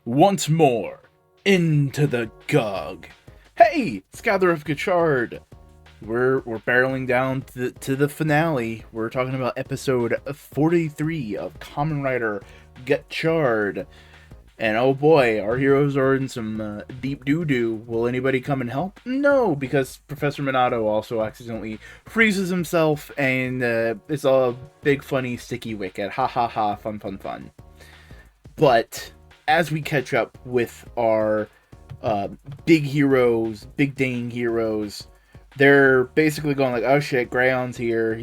once more into the Gug. Hey, Scather of Gachard. We're barreling down to the finale. We're talking about episode 43 of Kamen Rider Gatchard. And oh boy, our heroes are in some deep doo-doo. Will anybody come and help? No, because Professor Minato also accidentally freezes himself, and it's a big funny sticky wicket. Ha ha ha, fun fun fun. But as we catch up with our big heroes, big dang heroes, they're basically going like, oh shit, Grayon's here.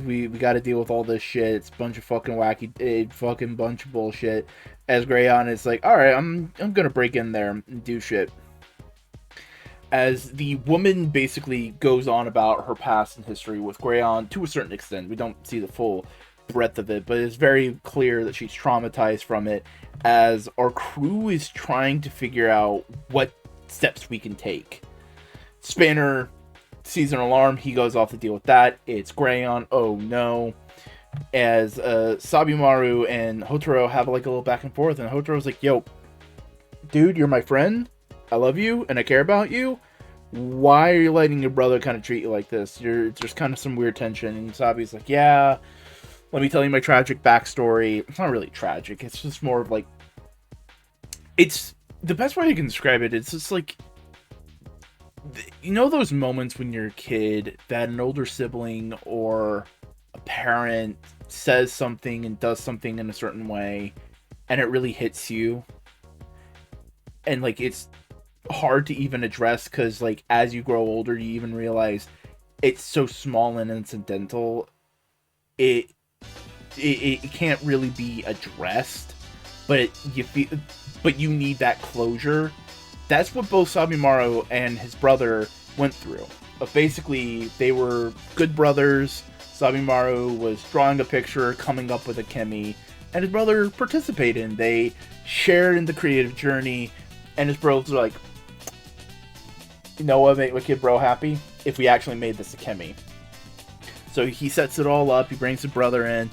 We got to deal with all this shit. It's a bunch of fucking wacky, fucking bunch of bullshit. As Grayon is like, all right, I'm gonna break in there and do shit. As the woman basically goes on about her past and history with Grayon to a certain extent. We don't see the full breadth of it, but it's very clear that she's traumatized from it, as our crew is trying to figure out what steps we can take. Spanner sees an alarm, he goes off to deal with that. It's Grayon, oh no. As Sabimaru and Hotaro have like a little back and forth, and Hotaro's like, yo, dude, you're my friend, I love you, and I care about you. Why are you letting your brother kind of treat you like this? There's kind of some weird tension. And Sabi's like, yeah, let me tell you my tragic backstory. It's not really tragic, it's just more of like, it's the best way you can describe it. It's just like, you know those moments when you're a kid that an older sibling or a parent says something and does something in a certain way and it really hits you, and like it's hard to even address because like as you grow older you even realize it's so small and incidental, it can't really be addressed, but you need that closure. That's what both Sabimaru and his brother went through. Basically, they were good brothers. Sabimaru was drawing a picture, coming up with a kemi, and his brother participated. They shared in the creative journey, and his brother's like, you know what, make my kid bro happy? If we actually made this a kemi. So he sets it all up, he brings his brother in,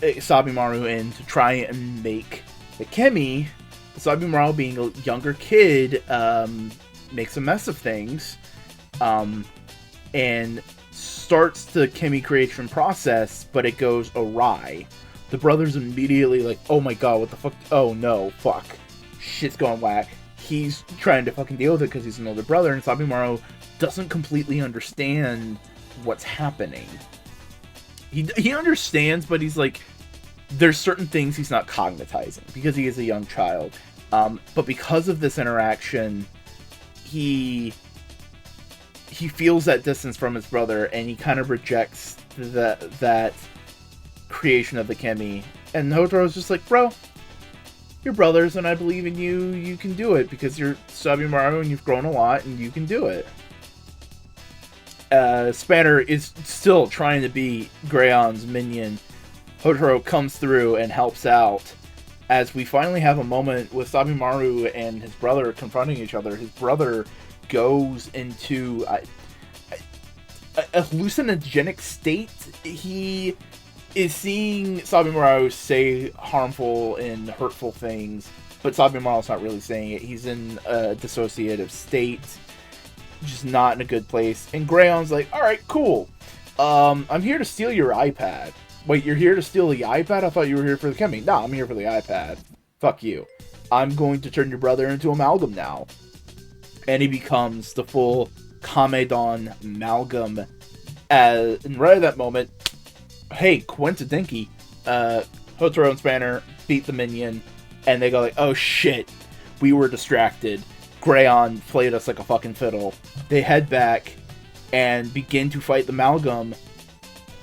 Sabimaru in, to try and make the kemi. Sabimaru, being a younger kid, makes a mess of things, and starts the kemi creation process, but it goes awry. The brother's immediately like, oh my god, what the fuck? Oh no, fuck. Shit's going whack. He's trying to fucking deal with it because he's an older brother, and Sabimaru doesn't completely understand what's happening. He understands, but he's like, there's certain things he's not cognizing because he is a young child. But because of this interaction, he feels that distance from his brother, and he kind of rejects that creation of the kemi. And Hotaro's just like, bro, you're brothers, and I believe in you. You can do it because you're Sabimaru and you've grown a lot, and you can do it. Spanner is still trying to be Grayon's minion. Hotaro comes through and helps out, as we finally have a moment with Sabimaru and his brother confronting each other. His brother goes into a hallucinogenic state. He is seeing Sabimaru say harmful and hurtful things, but Sabimaru's not really saying it. He's in a dissociative state, just not in a good place. And Grayon's like, alright, cool. I'm here to steal your iPad. Wait, you're here to steal the iPad? I thought you were here for the kemi. No, I'm here for the iPad. Fuck you. I'm going to turn your brother into Amalgam now. And he becomes the full Kamedon Amalgam. And right at that moment, hey, coincidentally, Hotaro and Spanner beat the minion, and they go like, oh shit, we were distracted. Grayon played us like a fucking fiddle. They head back and begin to fight the Amalgam,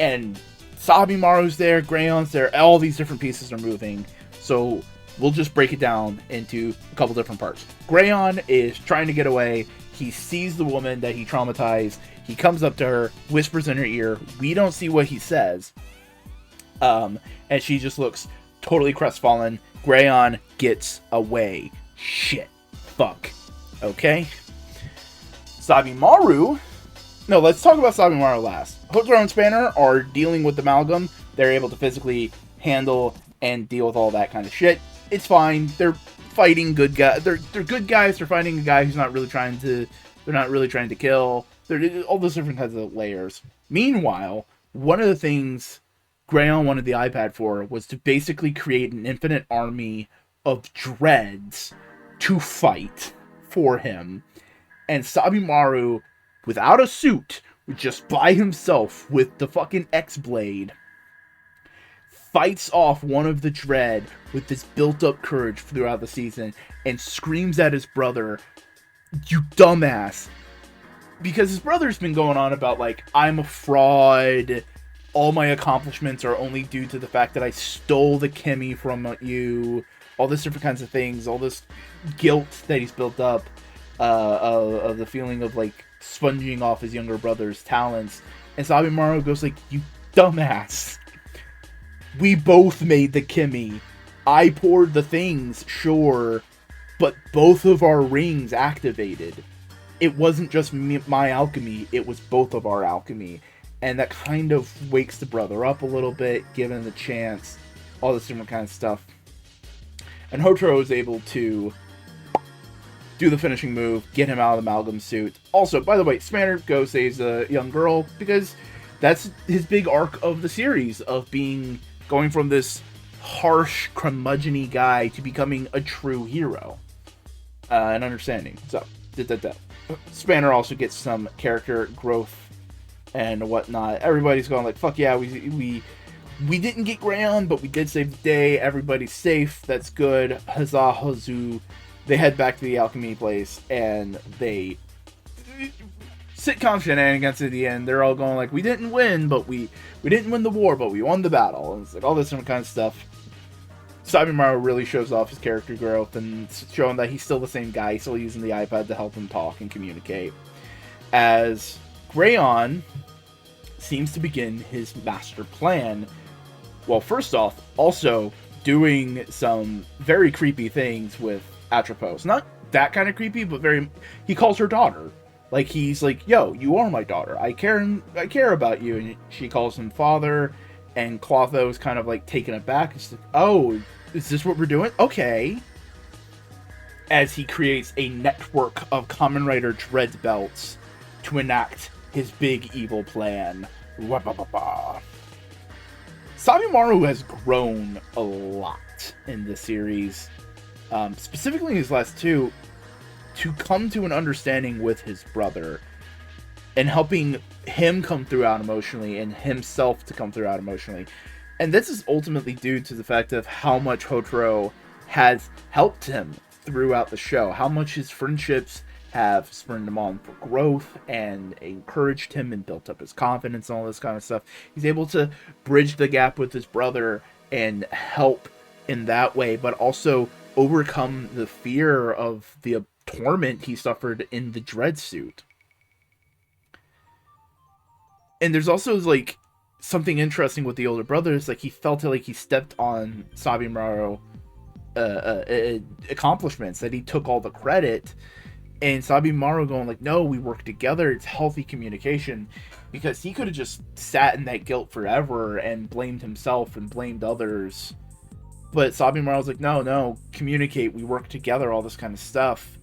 and Sabimaru's there, Grayon's there, all these different pieces are moving. So we'll just break it down into a couple different parts. Grayon is trying to get away. He sees the woman that he traumatized. He comes up to her, whispers in her ear. We don't see what he says. And she just looks totally crestfallen. Grayon gets away. Shit. Fuck. Okay. Sabimaru. No, let's talk about Sabimaru last. Hotaro and Spanner are dealing with the Amalgam. They're able to physically handle and deal with all that kind of shit. It's fine. They're fighting good guys. They're good guys. They're fighting a guy who's not really trying to. They're not really trying to kill. They're all those different kinds of layers. Meanwhile, one of the things Grayon wanted the iPad for was to basically create an infinite army of dreads to fight for him. And Sabimaru, without a suit, just by himself with the fucking X-Blade, fights off one of the dread with this built-up courage throughout the season and screams at his brother, "You dumbass." Because his brother's been going on about, like, I'm a fraud, all my accomplishments are only due to the fact that I stole the Kimmy from you, all this different kinds of things, all this guilt that he's built up, of the feeling of, like, sponging off his younger brother's talents. And Sabimaru goes like, "You dumbass. We both made the Kimmy. I poured the things, sure, but both of our rings activated. It wasn't just my alchemy, it was both of our alchemy." And that kind of wakes the brother up a little bit, given the chance, all this different kind of stuff. And Hotaro is able to do the finishing move, get him out of the amalgam suit. Also, by the way, Spanner goes saves a young girl, because that's his big arc of the series, of going from this harsh, curmudgeon-y guy to becoming a true hero. And understanding. So, Spanner also gets some character growth and whatnot. Everybody's going like, fuck yeah, we didn't get Grayon, but we did save the day. Everybody's safe. That's good. Huzzah, huzzoo. They head back to the alchemy place, and they sitcom shenanigans at the end. They're all going like, we didn't win, but we didn't win the war, but we won the battle. And it's like all this different kind of stuff. Sabimaru really shows off his character growth and showing that he's still the same guy, still using the iPad to help him talk and communicate. As Grayon seems to begin his master plan. Well, first off, also doing some very creepy things with Atropos. Not that kind of creepy, but he calls her daughter. Like, he's like, yo, you are my daughter. I care about you. And she calls him father, and Clotho's kind of like taken aback. It's like, oh, is this what we're doing? Okay. As he creates a network of Kamen Rider dread belts to enact his big evil plan. Sabimaru has grown a lot in this series, specifically in these last two, to come to an understanding with his brother and helping him come through out emotionally and himself to come through out emotionally. And this is ultimately due to the fact of how much Hotaro has helped him throughout the show, how much his friendships have spurred him on for growth and encouraged him and built up his confidence and all this kind of stuff. He's able to bridge the gap with his brother and help in that way, but also overcome the fear of the torment he suffered in the dread suit. And there's also, like, something interesting with the older brothers. Like, he felt like he stepped on Sabimaru accomplishments, that he took all the credit. And Sabimaru going like, no, we work together. It's healthy communication. Because he could have just sat in that guilt forever and blamed himself and blamed others. But Sabimaru was like, no, communicate. We work together, all this kind of stuff.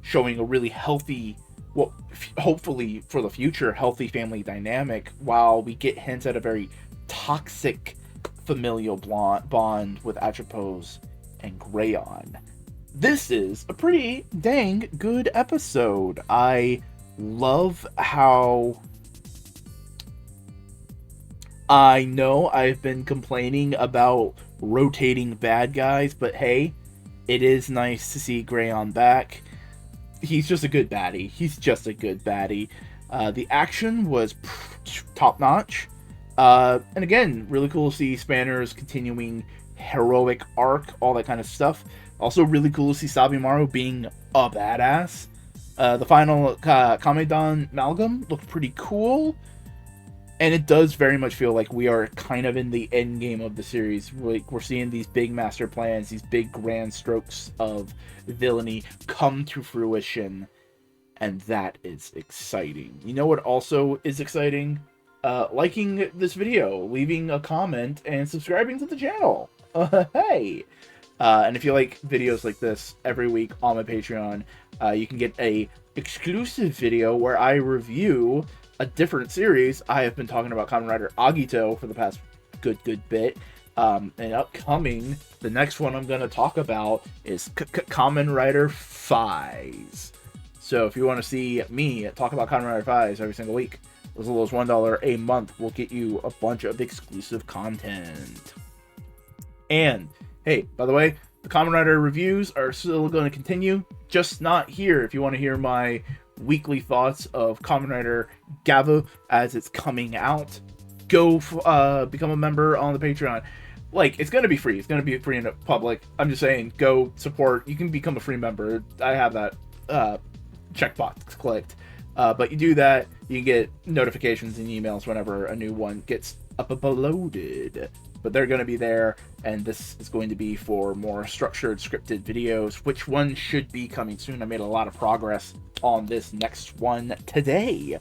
Showing a really healthy, well, hopefully for the future, healthy family dynamic, while we get hints at a very toxic familial bond with Atropos and Grayon. This is a pretty dang good episode. I love how... I know I've been complaining about rotating bad guys, but hey, it is nice to see Grayon back. He's just a good baddie. The action was top-notch. And again, really cool to see Spanner's continuing heroic arc, all that kind of stuff. Also really cool to see Sabimaru being a badass. The final Kamedan Amalgam looked pretty cool. And it does very much feel like we are kind of in the end game of the series. Like, we're seeing these big master plans, these big grand strokes of villainy come to fruition. And that is exciting. You know what also is exciting? Liking this video, leaving a comment, and subscribing to the channel. Hey! And if you like videos like this every week on my Patreon, you can get a exclusive video where I review a different series. I have been talking about Kamen Rider Agito for the past good bit. And upcoming, the next one I'm going to talk about is Kamen Rider Fies. So if you want to see me talk about Kamen Rider Fies every single week, as little as $1 a month will get you a bunch of exclusive content. And hey, by the way, the Kamen Rider reviews are still going to continue, just not here. If you want to hear my weekly thoughts of Kamen Rider gavv as it's coming out, go become a member on the Patreon. Like, it's going to be free. It's going to be free in the public. I'm just saying, go support. You can become a free member. I have that checkbox clicked. But you do that, you get notifications and emails whenever a new one gets uploaded. But they're going to be there, and this is going to be for more structured, scripted videos, which one should be coming soon. I made a lot of progress on this next one today.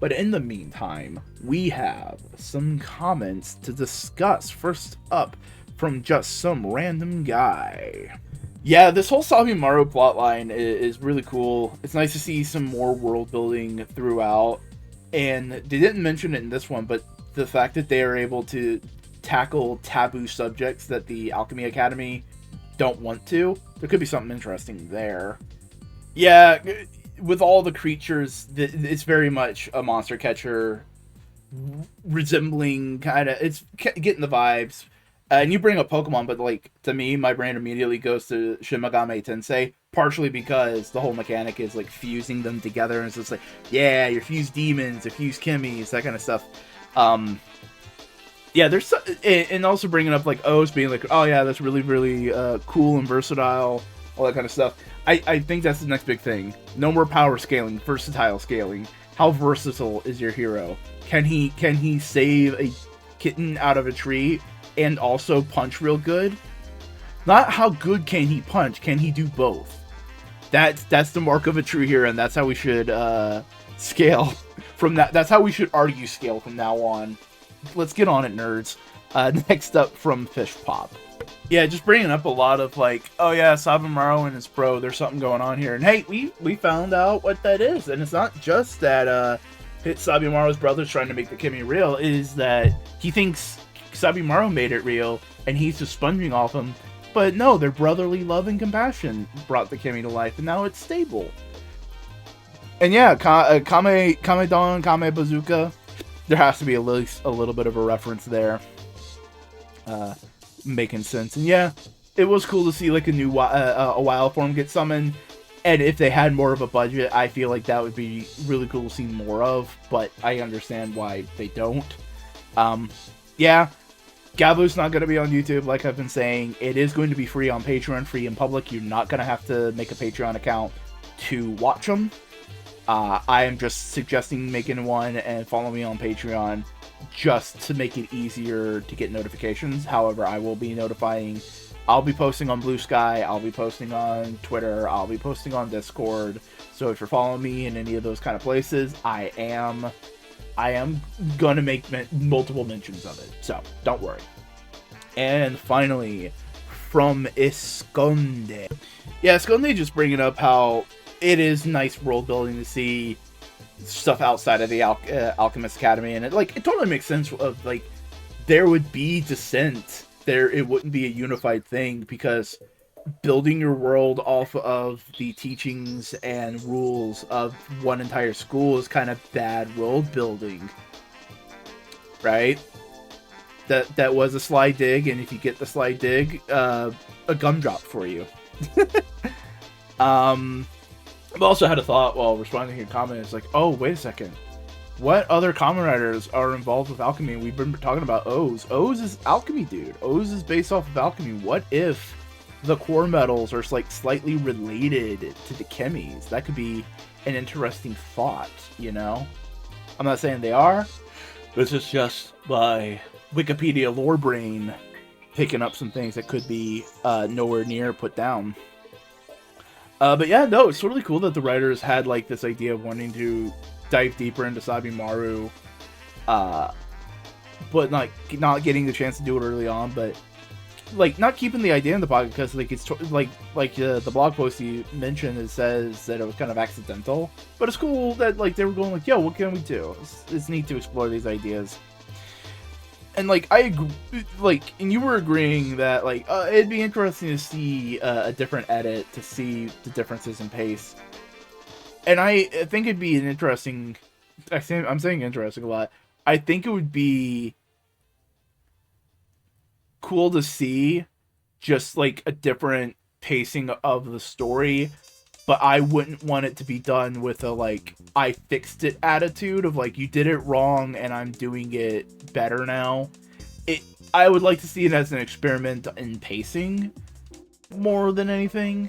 But in the meantime, we have some comments to discuss. First up, from just some random guy. Yeah, this whole Sabimaru plotline is really cool. It's nice to see some more world building throughout. And they didn't mention it in this one, but the fact that they are able to tackle taboo subjects that the Alchemy Academy don't want to, there could be something interesting there. Yeah, with all the creatures, it's very much a monster catcher resembling kind of, it's getting the vibes. And you bring up Pokemon, but like, to me, my brain immediately goes to Shin Megami Tensei, partially because the whole mechanic is like fusing them together, and it's just like, yeah, your fused demons, your fused Kimmies, that kind of stuff. Yeah, there's and also bringing up like O's being like, oh yeah, that's really cool and versatile, all that kind of stuff. I think that's the next big thing. No more power scaling, versatile scaling. How versatile is your hero? Can he save a kitten out of a tree and also punch real good? Not how good can he punch, can he do both? That's the mark of a true hero, and that's how we should scale from that. That's how we should argue scale from now on. Let's get on it, nerds. Next up, from Fish Pop. Yeah, just bringing up a lot of like, oh yeah, Sabimaru and his bro, there's something going on here. And hey, we found out what that is. And it's not just that Sabimaru's brother's trying to make the Kimmy real, it is that he thinks Sabimaru made it real, and he's just sponging off him. But no, their brotherly love and compassion brought the Kimmy to life, and now it's stable. And yeah, Kame Don, Kame Bazooka, there has to be at least a little bit of a reference there. Making sense. And yeah, it was cool to see like a new a wild form get summoned. And if they had more of a budget, I feel like that would be really cool to see more of. But I understand why they don't. Yeah, gavv's not going to be on YouTube, like I've been saying. It is going to be free on Patreon, free in public. You're not going to have to make a Patreon account to watch them. I am just suggesting making one and follow me on Patreon just to make it easier to get notifications. However, I will be notifying. I'll be posting on Blue Sky. I'll be posting on Twitter. I'll be posting on Discord. So if you're following me in any of those kind of places, I am gonna make multiple mentions of it, so don't worry. And finally, from Esconde. Yeah, Esconde just bringing up how it is nice world building to see stuff outside of the Alchemist Academy, and it totally makes sense of like there would be dissent there. It wouldn't be a unified thing, because building your world off of the teachings and rules of one entire school is kind of bad world building, right? That was a sly dig, and if you get the sly dig, a gumdrop for you. I've also had a thought while responding to your comment. It's like, oh, wait a second. What other Kamen Riders are involved with alchemy? We've been talking about O's. O's is alchemy, dude. O's is based off of alchemy. What if the core metals are like slightly related to the chemies? That could be an interesting thought, you know? I'm not saying they are. This is just my Wikipedia lore brain picking up some things that could be nowhere near put down. But yeah, no, it's totally cool that the writers had like this idea of wanting to dive deeper into Sabimaru, but not getting the chance to do it early on. But like not keeping the idea in the pocket because like it's the blog post you mentioned, it says that it was kind of accidental, but it's cool that like they were going like, yo, what can we do? It's neat to explore these ideas. And like I agree, like, and you were agreeing that like it'd be interesting to see a different edit to see the differences in pace. And I think it'd be an interesting. I'm saying interesting a lot. I think it would be cool to see just like a different pacing of the story, but I wouldn't want it to be done with a like I fixed it attitude of like you did it wrong and I'm doing it better now. I would like to see it as an experiment in pacing more than anything.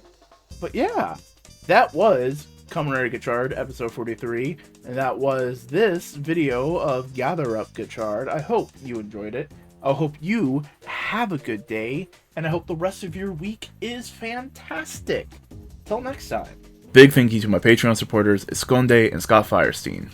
But yeah, that was Kamen Rider Gotchard episode 43, and that was this video of Gather Up Gachard. I hope you enjoyed it. I hope you have a good day, and I hope the rest of your week is fantastic. Till next time. Big thank you to my Patreon supporters, Esconde and Scott Firestein.